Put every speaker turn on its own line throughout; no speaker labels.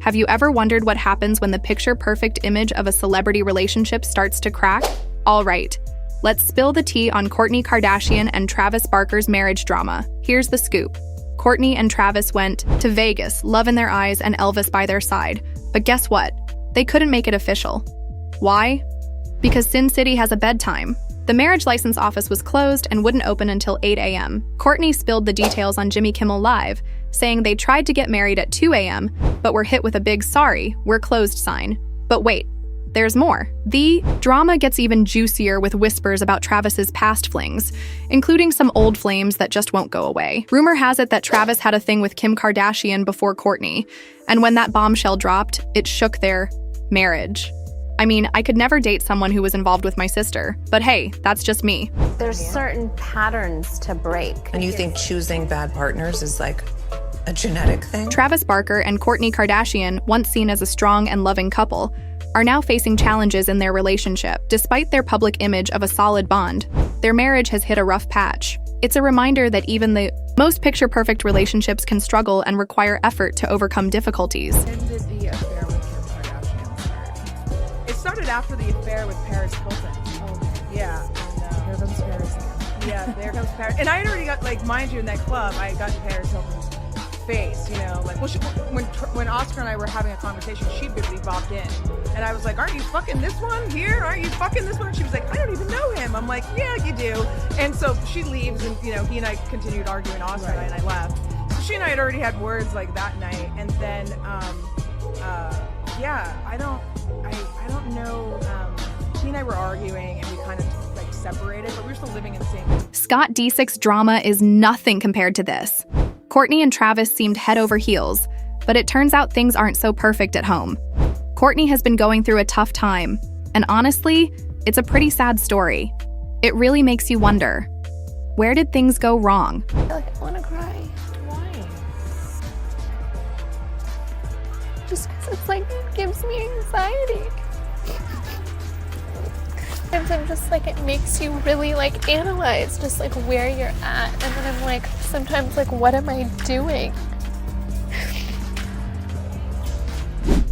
Have you ever wondered what happens when the picture-perfect image of a celebrity relationship starts to crack? All right, let's spill the tea on Kourtney Kardashian and Travis Barker's marriage drama. Here's the scoop. Kourtney and Travis went to Vegas, love in their eyes and Elvis by their side. But guess what? They couldn't make it official. Why? Because Sin City has a bedtime. The marriage license office was closed and wouldn't open until 8 a.m. Kourtney spilled the details on Jimmy Kimmel Live, saying they tried to get married at 2 a.m., but were hit with a big "sorry, we're closed" sign. But wait, there's more. The drama gets even juicier with whispers about Travis's past flings, including some old flames that just won't go away. Rumor has it that Travis had a thing with Kim Kardashian before Kourtney, and when that bombshell dropped, it shook their marriage. I mean, I could never date someone who was involved with my sister, but hey, that's just me.
There's certain patterns to break.
And you think choosing bad partners is like a genetic thing?
Travis Barker and Kourtney Kardashian, once seen as a strong and loving couple, are now facing challenges in their relationship. Despite their public image of a solid bond, their marriage has hit a rough patch. It's a reminder that even the most picture-perfect relationships can struggle and require effort to overcome difficulties.
When did the affair with Kim Kardashian start? It started after the affair with Paris Hilton. Yeah. And, here comes Paris again. Yeah, there comes Paris. And I had already got, like, mind you, in that club, I got Paris Hilton's face, you know, like, well, when Oscar and I were having a conversation, she basically bopped in, and I was like, aren't you fucking this one here? Aren't you fucking this one? And she was like, I don't even know him. I'm like, yeah, you do. And so she leaves, and, you know, he and I continued arguing, Oscar and I left. So she and I had already had words like that night, and then, yeah, I don't know, he and I were arguing, and we kind of, like, separated, but we were still living in the same.
Scott Disick's drama is nothing compared to this. Kourtney and Travis seemed head over heels, but it turns out things aren't so perfect at home. Kourtney has been going through a tough time, and honestly, it's a pretty sad story. It really makes you wonder, where did things go wrong?
I feel like I want to cry.
Why?
Just because it's like, it gives me anxiety. Sometimes I'm just like, it makes you really like analyze just like where you're at. And then I'm like, sometimes like, what am I doing?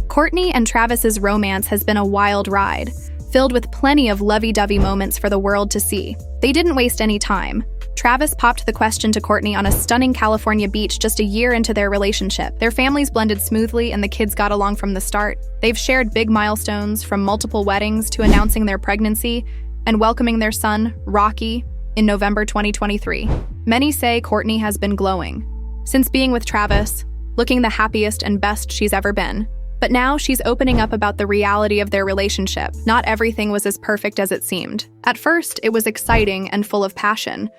Kourtney and Travis's romance has been a wild ride, filled with plenty of lovey-dovey moments for the world to see. They didn't waste any time. Travis popped the question to Kourtney on a stunning California beach just a year into their relationship. Their families blended smoothly and the kids got along from the start. They've shared big milestones, from multiple weddings to announcing their pregnancy and welcoming their son, Rocky, in November 2023. Many say Kourtney has been glowing. Since being with Travis, looking the happiest and best she's ever been. But now she's opening up about the reality of their relationship. Not everything was as perfect as it seemed. At first, it was exciting and full of passion.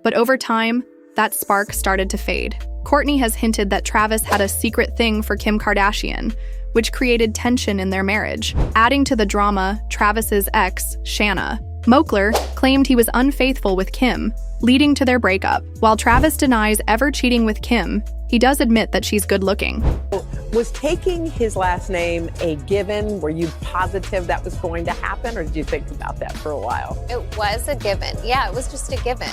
But over time, that spark started to fade. Kourtney has hinted that Travis had a secret thing for Kim Kardashian, which created tension in their marriage. Adding to the drama, Travis's ex, Shanna Moakler, claimed he was unfaithful with Kim, leading to their breakup. While Travis denies ever cheating with Kim, he does admit that she's good-looking.
Was taking his last name a given? Were you positive that was going to happen, or did you think about that for a while?
It was a given. Yeah, it was just a given.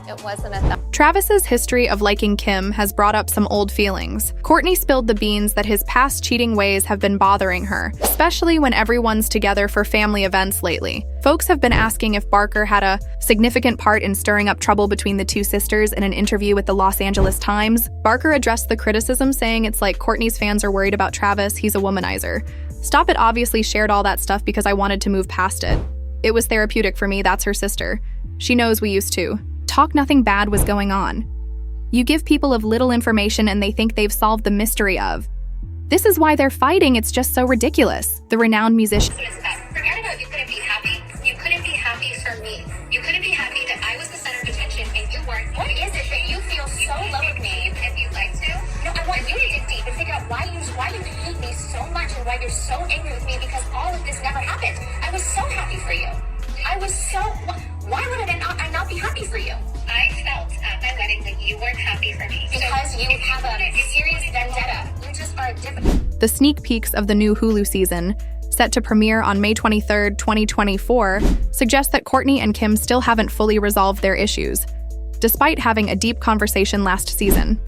It wasn't a thought.
Travis's history of liking Kim has brought up some old feelings. Kourtney spilled the beans that his past cheating ways have been bothering her, especially when everyone's together for family events lately. Folks have been asking if Barker had a significant part in stirring up trouble between the two sisters in an interview with the Los Angeles Times. Barker addressed the criticism, saying it's like Kourtney's fans are worried about Travis, he's a womanizer. Stop It obviously shared all that stuff because I wanted to move past it. It was therapeutic for me, that's her sister. She knows we used to. Talk nothing bad was going on. You give people of little information and they think they've solved the mystery of. This is why they're fighting, it's just so ridiculous. The renowned musician.
Forget about you couldn't be happy. You couldn't be happy for me. You couldn't be happy that I was the center of attention and you weren't. What is it that you feel so low with me if you'd like to? No, I want you to dig deep and figure out why you hate me so much and why you're so angry with me, because all of this never happened. I was so happy for you. Why would I not be happy for you? I felt at my wedding that you weren't happy for me. Because you have a serious vendetta. You just are different.
The sneak peeks of the new Hulu season, set to premiere on May 23, 2024, suggest that Kourtney and Kim still haven't fully resolved their issues, despite having a deep conversation last season.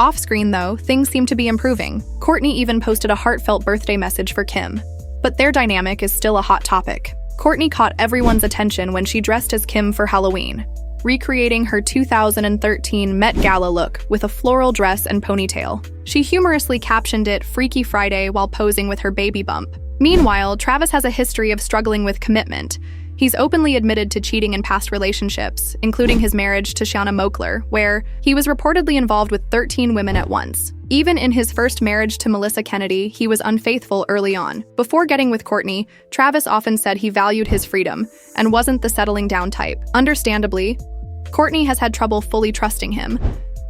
Off-screen, though, things seem to be improving. Kourtney even posted a heartfelt birthday message for Kim. But their dynamic is still a hot topic. Kourtney caught everyone's attention when she dressed as Kim for Halloween, recreating her 2013 Met Gala look with a floral dress and ponytail. She humorously captioned it "Freaky Friday" while posing with her baby bump. Meanwhile, Travis has a history of struggling with commitment. He's openly admitted to cheating in past relationships, including his marriage to Shanna Moakler, where he was reportedly involved with 13 women at once. Even in his first marriage to Melissa Kennedy, he was unfaithful early on. Before getting with Kourtney, Travis often said he valued his freedom and wasn't the settling down type. Understandably, Kourtney has had trouble fully trusting him,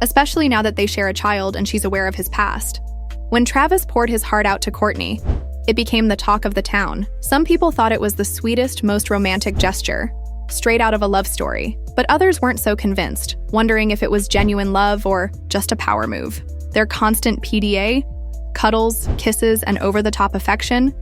especially now that they share a child and she's aware of his past. When Travis poured his heart out to Kourtney, it became the talk of the town. Some people thought it was the sweetest, most romantic gesture, straight out of a love story. But others weren't so convinced, wondering if it was genuine love or just a power move. Their constant PDA, cuddles, kisses, and over-the-top affection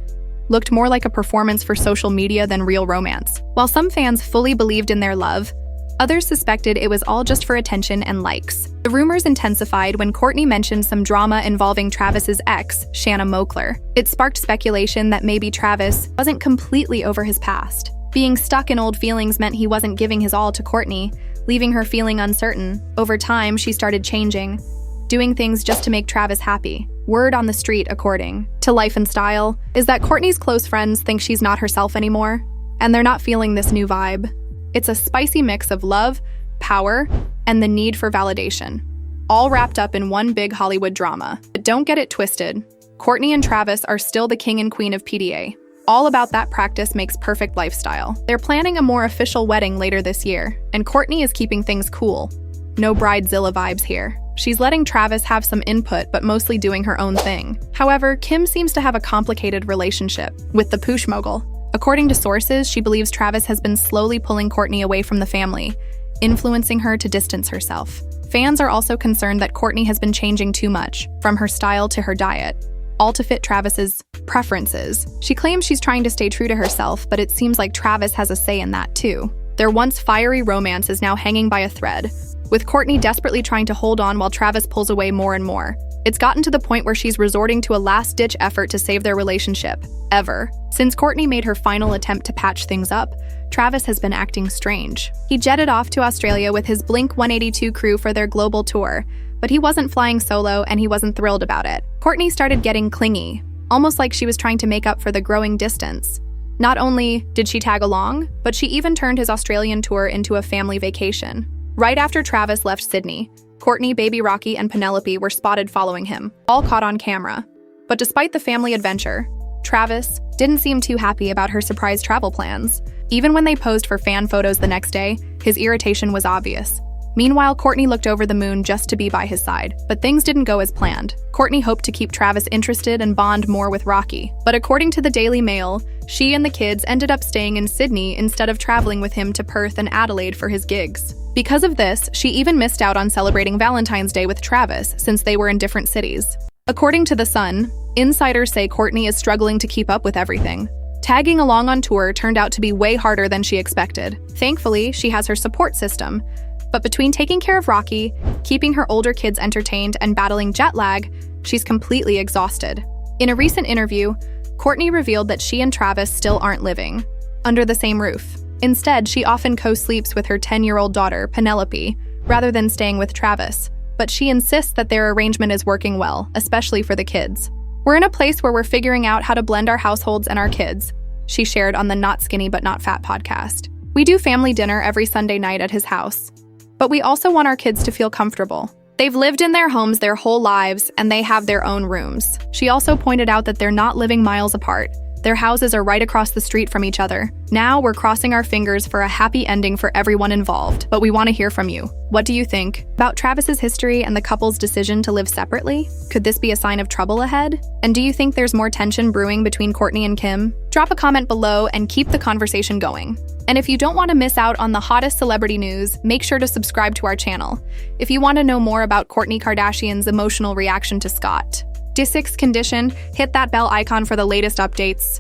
looked more like a performance for social media than real romance. While some fans fully believed in their love, others suspected it was all just for attention and likes. The rumors intensified when Kourtney mentioned some drama involving Travis's ex, Shanna Moakler. It sparked speculation that maybe Travis wasn't completely over his past. Being stuck in old feelings meant he wasn't giving his all to Kourtney, leaving her feeling uncertain. Over time, she started changing, doing things just to make Travis happy. Word on the street, according to Life and Style, is that Kourtney's close friends think she's not herself anymore, and they're not feeling this new vibe. It's a spicy mix of love, power, and the need for validation, all wrapped up in one big Hollywood drama. But don't get it twisted. Kourtney and Travis are still the king and queen of PDA. All about that practice makes perfect lifestyle. They're planning a more official wedding later this year, and Kourtney is keeping things cool. No bridezilla vibes here. She's letting Travis have some input, but mostly doing her own thing. However, Kim seems to have a complicated relationship with the poosh mogul. According to sources, she believes Travis has been slowly pulling Kourtney away from the family, influencing her to distance herself. Fans are also concerned that Kourtney has been changing too much, from her style to her diet, all to fit Travis's preferences. She claims she's trying to stay true to herself, but it seems like Travis has a say in that too. Their once fiery romance is now hanging by a thread, with Kourtney desperately trying to hold on while Travis pulls away more and more. It's gotten to the point where she's resorting to a last-ditch effort to save their relationship, ever. Since Kourtney made her final attempt to patch things up, Travis has been acting strange. He jetted off to Australia with his Blink-182 crew for their global tour, but he wasn't flying solo and he wasn't thrilled about it. Kourtney started getting clingy, almost like she was trying to make up for the growing distance. Not only did she tag along, but she even turned his Australian tour into a family vacation. Right after Travis left Sydney, Kourtney, baby Rocky, and Penelope were spotted following him, all caught on camera. But despite the family adventure, Travis didn't seem too happy about her surprise travel plans. Even when they posed for fan photos the next day, his irritation was obvious. Meanwhile, Kourtney looked over the moon just to be by his side, but things didn't go as planned. Kourtney hoped to keep Travis interested and bond more with Rocky, but according to the Daily Mail, she and the kids ended up staying in Sydney instead of traveling with him to Perth and Adelaide for his gigs. Because of this, she even missed out on celebrating Valentine's Day with Travis since they were in different cities. According to The Sun, insiders say Kourtney is struggling to keep up with everything. Tagging along on tour turned out to be way harder than she expected. Thankfully, she has her support system, but between taking care of Rocky, keeping her older kids entertained, and battling jet lag, she's completely exhausted. In a recent interview, Kourtney revealed that she and Travis still aren't living under the same roof. Instead, she often co-sleeps with her 10-year-old daughter, Penelope, rather than staying with Travis. But she insists that their arrangement is working well, especially for the kids. "We're in a place where we're figuring out how to blend our households and our kids," she shared on the Not Skinny But Not Fat podcast. "We do family dinner every Sunday night at his house. But we also want our kids to feel comfortable. They've lived in their homes their whole lives, and they have their own rooms." She also pointed out that they're not living miles apart. Their houses are right across the street from each other. "Now we're crossing our fingers for a happy ending for everyone involved, but we want to hear from you. What do you think about Travis's history and the couple's decision to live separately? Could this be a sign of trouble ahead? And do you think there's more tension brewing between Kourtney and Kim? Drop a comment below and keep the conversation going. And if you don't want to miss out on the hottest celebrity news, make sure to subscribe to our channel. If you want to know more about Kourtney Kardashian's emotional reaction to Scott Disick's condition, hit that bell icon for the latest updates.